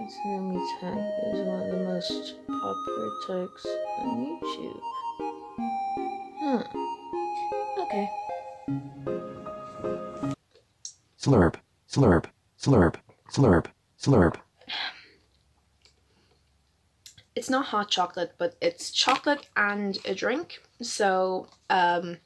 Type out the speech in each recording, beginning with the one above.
Tsunami tag is one of the most popular tags on YouTube. Okay. Slurp, slurp, slurp, slurp, slurp. It's not hot chocolate, but it's chocolate and a drink. So I'm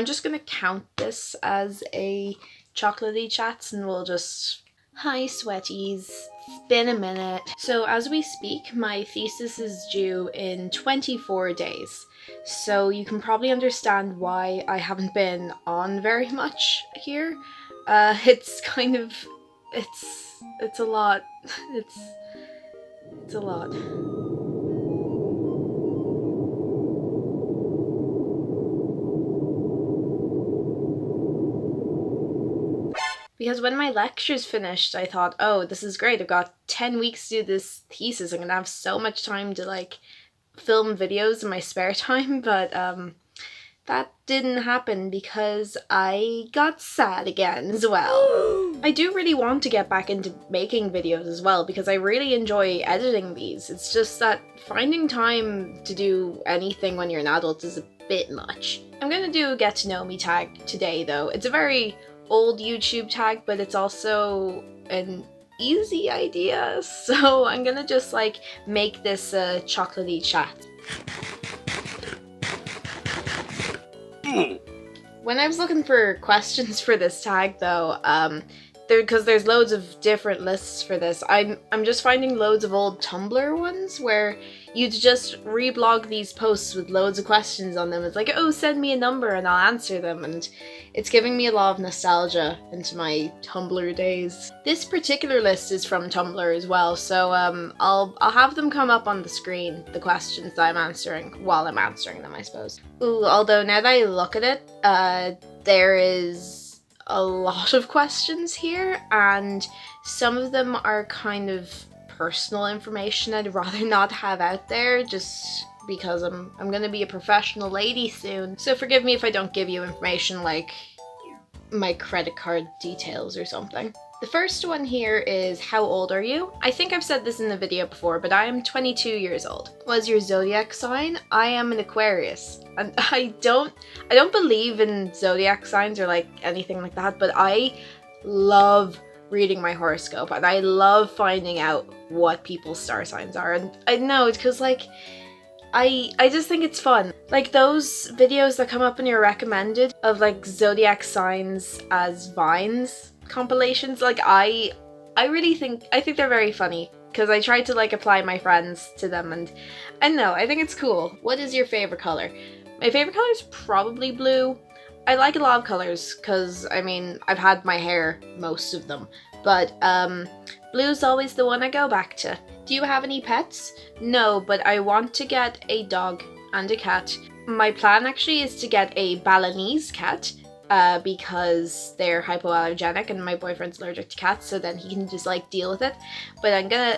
just gonna count this as a chocolatey chats, and we'll just hi sweaties. It's been a minute. So as we speak, my thesis is due in 24 days. So you can probably understand why I haven't been on very much here. It's kind of it's a lot. It's a lot. Because when my lecture's finished, I thought, oh, this is great. I've got 10 weeks to do this thesis. I'm gonna have so much time to like film videos in my spare time, but that didn't happen because I got sad again as well. I do really want to get back into making videos as well because I really enjoy editing these. It's just that finding time to do anything when you're an adult is a bit much. I'm gonna do a get to know me tag today though. It's a very old YouTube tag, but it's also an easy idea, so I'm gonna just like make this a chocolatey chat. When I was looking for questions for this tag though, because there's loads of different lists for this, I'm just finding loads of old Tumblr ones where you'd just reblog these posts with loads of questions on them. It's like, oh, send me a number and I'll answer them, and it's giving me a lot of nostalgia into my Tumblr days. This particular list is from Tumblr as well, so I'll have them come up on the screen, the questions that I'm answering, while I'm answering them, I suppose. Ooh, although now that I look at it, there is a lot of questions here, and some of them are kind of personal information I'd rather not have out there, just because I'm gonna be a professional lady soon. So forgive me if I don't give you information like my credit card details or something. The first one here is, how old are you? I think I've said this in the video before, but I am 22 years old. What is your zodiac sign? I am an Aquarius. And I don't believe in zodiac signs or like anything like that, but I love reading my horoscope and I love finding out what people's star signs are. And I know it's because like I just think it's fun. Like those videos that come up in your recommended of like zodiac signs as vines compilations, like I think they're very funny because I tried to like apply my friends to them, and I know, I think it's cool. What is your favorite color? My favorite color is probably blue. I like a lot of colors because, I mean, I've had my hair most of them, but blue's always the one I go back to. Do you have any pets? No, but I want to get a dog and a cat. My plan actually is to get a Balinese cat because they're hypoallergenic and my boyfriend's allergic to cats, so then he can just like deal with it. But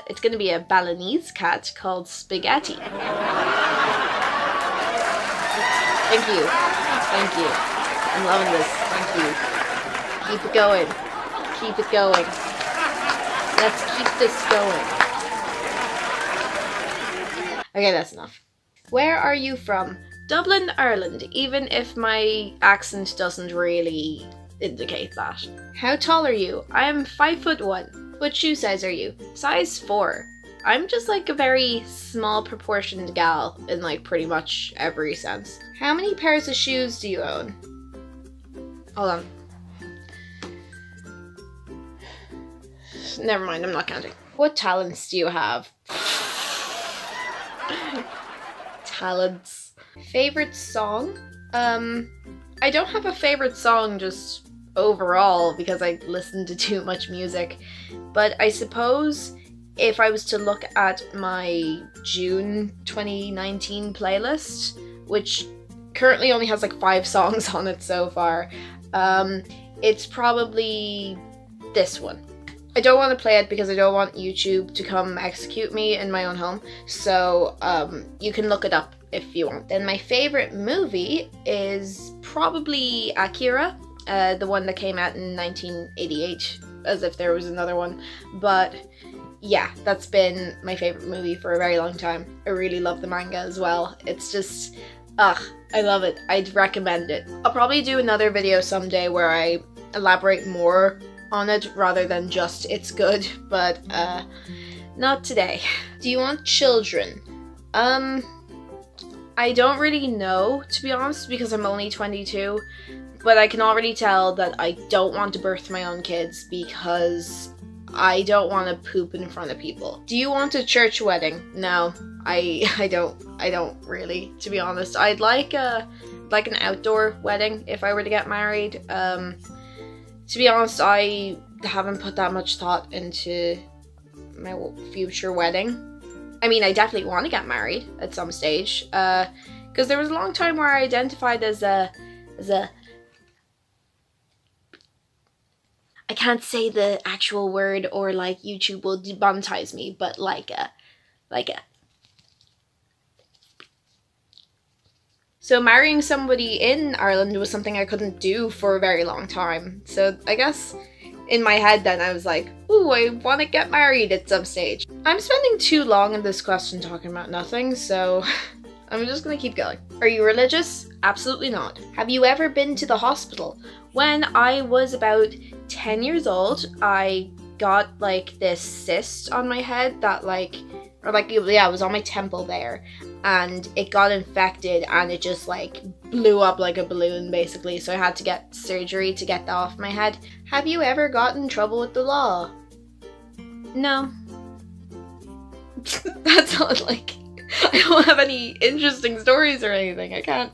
it's gonna be a Balinese cat called Spaghetti. Thank you. Thank you. I'm loving this. Thank you. Keep it going. Keep it going. Let's keep this going. Okay, that's enough. Where are you from? Dublin, Ireland, even if my accent doesn't really indicate that. How tall are you? I am 5'1". What shoe size are you? Size 4. I'm just like a very small proportioned gal in like pretty much every sense. How many pairs of shoes do you own? Hold on. Never mind, I'm not counting. What talents do you have? Talents. Favorite song? I don't have a favorite song just overall because I listen to too much music, but I suppose if I was to look at my June 2019 playlist, which currently only has like 5 songs on it so far, it's probably this one. I don't want to play it because I don't want YouTube to come execute me in my own home, so you can look it up if you want. Then my favorite movie is probably Akira, the one that came out in 1988, as if there was another one, but yeah, that's been my favorite movie for a very long time. I really love the manga as well. It's just, ugh, I love it. I'd recommend it. I'll probably do another video someday where I elaborate more on it rather than just it's good, but not today. Do you want children? I don't really know, to be honest, because I'm only 22, but I can already tell that I don't want to birth my own kids because I don't want to poop in front of people. Do you want a church wedding? No, I don't really, to be honest. I'd like an outdoor wedding if I were to get married. To be honest, I haven't put that much thought into my future wedding. I mean, I definitely want to get married at some stage, because there was a long time where I identified as a I can't say the actual word or like YouTube will demonetize me, but like a. So marrying somebody in Ireland was something I couldn't do for a very long time. So I guess in my head then I was like, ooh, I want to get married at some stage. I'm spending too long in this question talking about nothing, so I'm just gonna keep going. Are you religious? Absolutely not. Have you ever been to the hospital? When I was about 10 years old, I got like this cyst on my head that it was on my temple there, and it got infected and it just like blew up like a balloon basically, so I had to get surgery to get that off my head. Have you ever gotten in trouble with the law? No. That's not like, I don't have any interesting stories or anything. I can't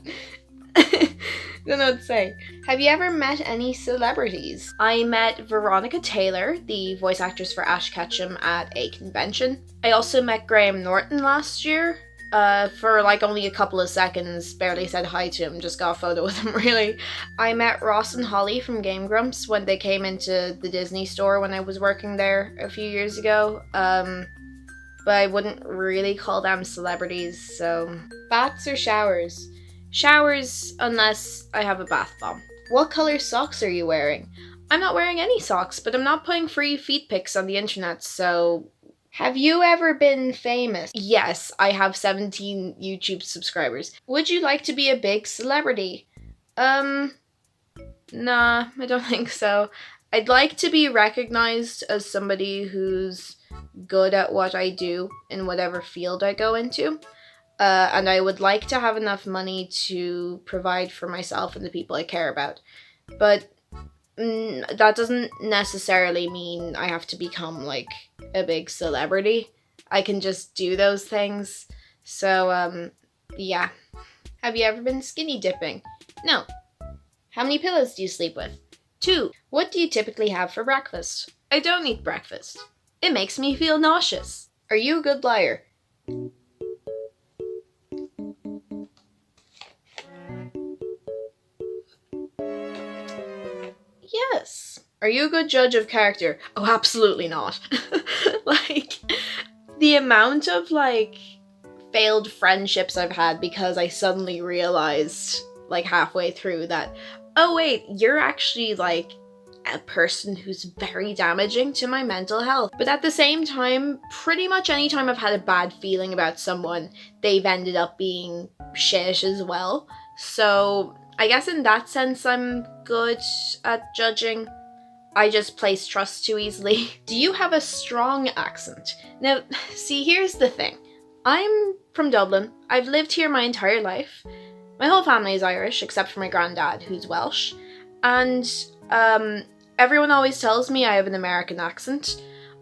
don't know what to say. Have you ever met any celebrities? I met Veronica Taylor, the voice actress for Ash Ketchum, at a convention. I also met Graham Norton last year. For like only a couple of seconds, barely said hi to him, just got a photo with him really. I met Ross and Holly from Game Grumps when they came into the Disney store when I was working there a few years ago. But I wouldn't really call them celebrities, so. Baths or showers? Showers, unless I have a bath bomb. What color socks are you wearing? I'm not wearing any socks, but I'm not putting free feet pics on the internet, so. Have you ever been famous? Yes, I have 17 YouTube subscribers. Would you like to be a big celebrity? Nah, I don't think so. I'd like to be recognized as somebody who's good at what I do in whatever field I go into. And I would like to have enough money to provide for myself and the people I care about. But that doesn't necessarily mean I have to become like a big celebrity. I can just do those things. So, yeah. Have you ever been skinny dipping? No. How many pillows do you sleep with? 2. What do you typically have for breakfast? I don't eat breakfast. It makes me feel nauseous. Are you a good liar? Yes. Are you a good judge of character? Oh, absolutely not. Like, the amount of, like, failed friendships I've had because I suddenly realized, like, halfway through that, oh wait, you're actually, like, a person who's very damaging to my mental health. But at the same time, pretty much any time I've had a bad feeling about someone, they've ended up being shit as well. So I guess in that sense, I'm good at judging. I just place trust too easily. Do you have a strong accent? Now, see, here's the thing. I'm from Dublin. I've lived here my entire life. My whole family is Irish, except for my granddad, who's Welsh. And everyone always tells me I have an American accent.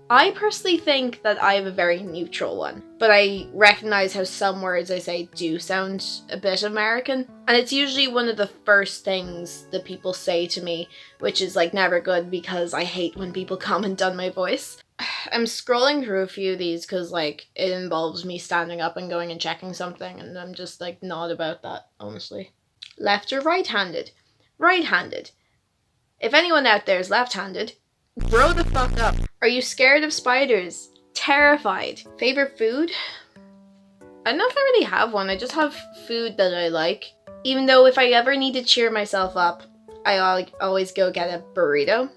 I personally think that I have a very neutral one, but I recognize how some words I say do sound a bit American, and it's usually one of the first things that people say to me, which is like never good because I hate when people comment on my voice. I'm scrolling through a few of these because like it involves me standing up and going and checking something, and I'm just like not about that, honestly. Left or right-handed? Right-handed. If anyone out there is left-handed, grow the fuck up. Are you scared of spiders? Terrified. Favorite food? I don't know if I really have one. I just have food that I like. Even though if I ever need to cheer myself up, I always go get a burrito.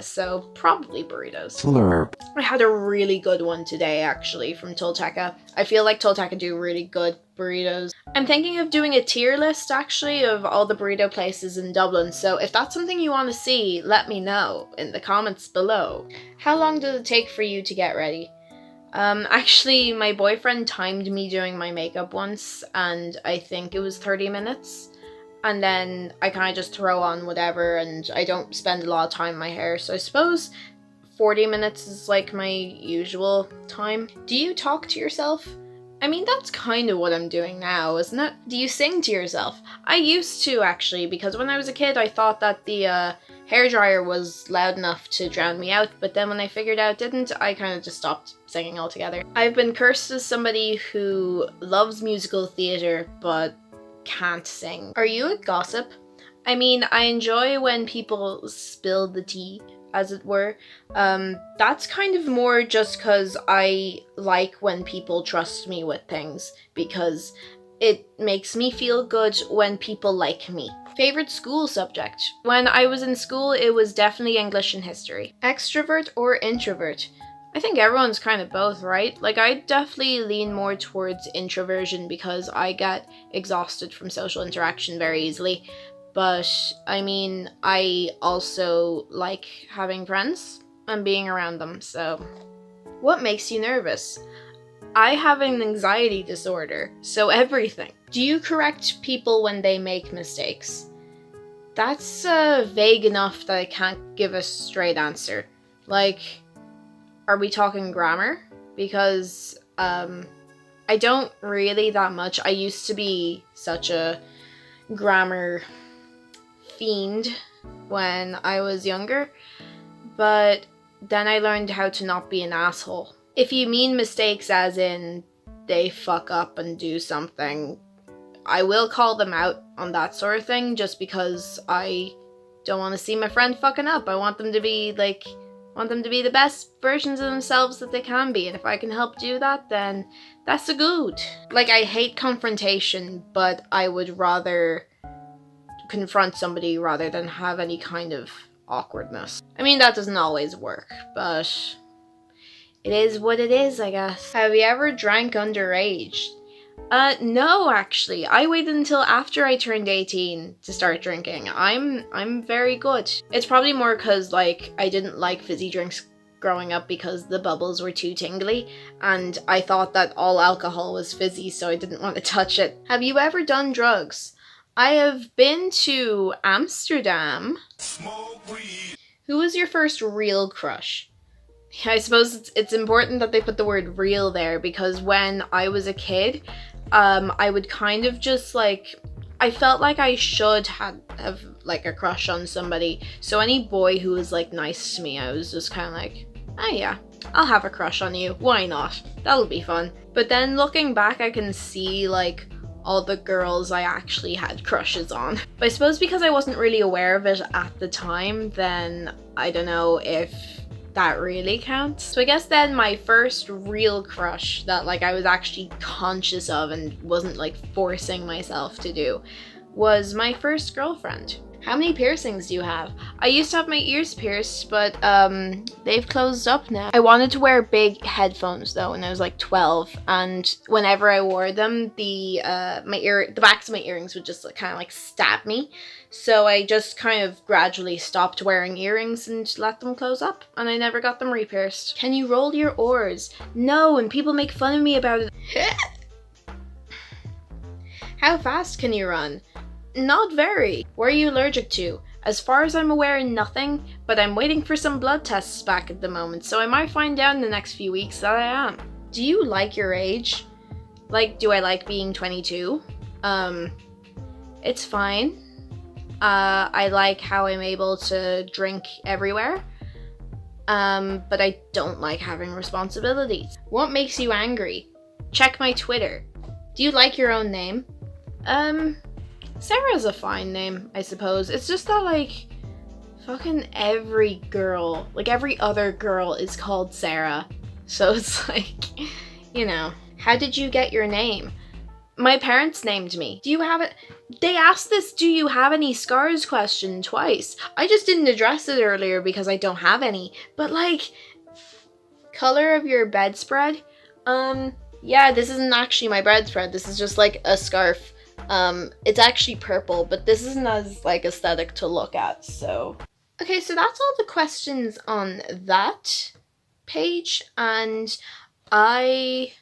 So probably burritos. Slurp. I had a really good one today, actually, from Tolteca. I feel like Tolteca do really good burritos. I'm thinking of doing a tier list, actually, of all the burrito places in Dublin, so if that's something you want to see, let me know in the comments below. How long did it take for you to get ready? Actually, my boyfriend timed me doing my makeup once, and I think it was 30 minutes. And then I kind of just throw on whatever, and I don't spend a lot of time in my hair, so I suppose 40 minutes is like my usual time. Do you talk to yourself? I mean, that's kind of what I'm doing now, isn't it? Do you sing to yourself? I used to, actually, because when I was a kid I thought that the hairdryer was loud enough to drown me out, but then when I figured out it didn't, I kind of just stopped singing altogether. I've been cursed as somebody who loves musical theatre, but can't sing. Are you a gossip? I mean, I enjoy when people spill the tea, as it were. That's kind of more just because I like when people trust me with things, because it makes me feel good when people like me. Favorite school subject? When I was in school, it was definitely English and history. Extrovert or introvert? I think everyone's kind of both, right? Like, I definitely lean more towards introversion because I get exhausted from social interaction very easily. But, I mean, I also like having friends and being around them, so. What makes you nervous? I have an anxiety disorder, so everything. Do you correct people when they make mistakes? That's vague enough that I can't give a straight answer. Like, are we talking grammar? Because I don't really that much. I used to be such a grammar fiend when I was younger, but then I learned how to not be an asshole. If you mean mistakes as in they fuck up and do something, I will call them out on that sort of thing, just because I don't want to see my friend fucking up. I want them to be the best versions of themselves that they can be, and if I can help do that, then that's a good. Like, I hate confrontation, but I would rather confront somebody rather than have any kind of awkwardness. I mean, that doesn't always work, but it is what it is, I guess. Have you ever drank underage? No, actually. I waited until after I turned 18 to start drinking. I'm very good. It's probably more because, like, I didn't like fizzy drinks growing up because the bubbles were too tingly, and I thought that all alcohol was fizzy, so I didn't want to touch it. Have you ever done drugs? I have been to Amsterdam. Who was your first real crush? I suppose it's important that they put the word real there, because when I was a kid, I would kind of just like, I felt like I should have like a crush on somebody. So any boy who was like nice to me, I was just kind of like, oh yeah, I'll have a crush on you. Why not? That'll be fun. But then looking back, I can see like all the girls I actually had crushes on. But I suppose because I wasn't really aware of it at the time, then I don't know if that really counts. So I guess then my first real crush that like I was actually conscious of and wasn't like forcing myself to do was my first girlfriend. How many piercings do you have? I used to have my ears pierced, but they've closed up now. I wanted to wear big headphones though when I was like 12, and whenever I wore them, the backs of my earrings would just kind of like stab me. So I just kind of gradually stopped wearing earrings and let them close up, and I never got them re-pierced. Can you roll your R's? No, and people make fun of me about it. How fast can you run? Not very. What are you allergic to? As far as I'm aware, nothing, but I'm waiting for some blood tests back at the moment, so I might find out in the next few weeks that I am. Do you like your age? Like, do I like being 22? It's fine. I like how I'm able to drink everywhere. But I don't like having responsibilities. What makes you angry? Check my Twitter. Do you like your own name? Sarah's a fine name, I suppose. It's just that, like, fucking every girl, like every other girl is called Sarah. So it's like, you know. How did you get your name? My parents named me. Do you have it? They asked this "do you have any scars" question twice. I just didn't address it earlier because I don't have any. But like, color of your bedspread? Yeah, this isn't actually my bedspread. This is just like a scarf. It's actually purple, but this isn't as like aesthetic to look at, so. Okay, so that's all the questions on that page, and I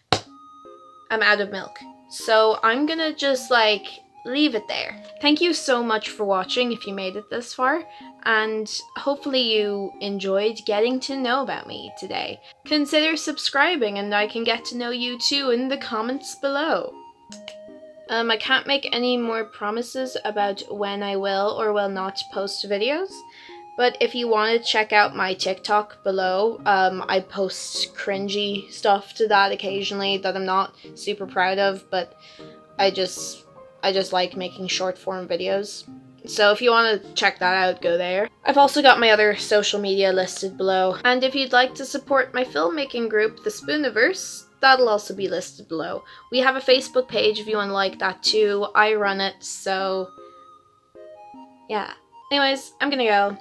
am out of milk. So I'm gonna just like leave it there. Thank you so much for watching if you made it this far, and hopefully you enjoyed getting to know about me today. Consider subscribing and I can get to know you too in the comments below. I can't make any more promises about when I will or will not post videos, but if you want to check out my TikTok below, I post cringy stuff to that occasionally that I'm not super proud of, but I just like making short form videos. So if you want to check that out, go there. I've also got my other social media listed below. And if you'd like to support my filmmaking group, the SPOONIVERSE, that'll also be listed below. We have a Facebook page if you want to like that too. I run it, so yeah. Anyways, I'm gonna go.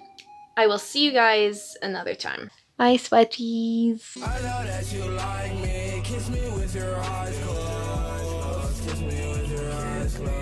I will see you guys another time. Bye, sweaties. I know that you like me. Kiss me with your eyes closed. Kiss me with your eyes closed.